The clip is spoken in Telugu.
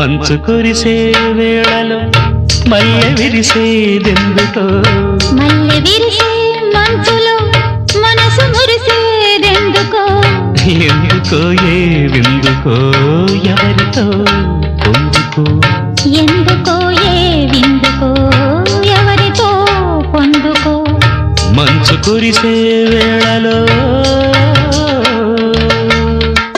మంచు కురిసే వేళలో మల్లె విరిసేదెందుకో మల్లె విరిసే మంచులో మనసు మురిసేదెందుకో ఎందుకో ఏ విందుకో ఎవరితో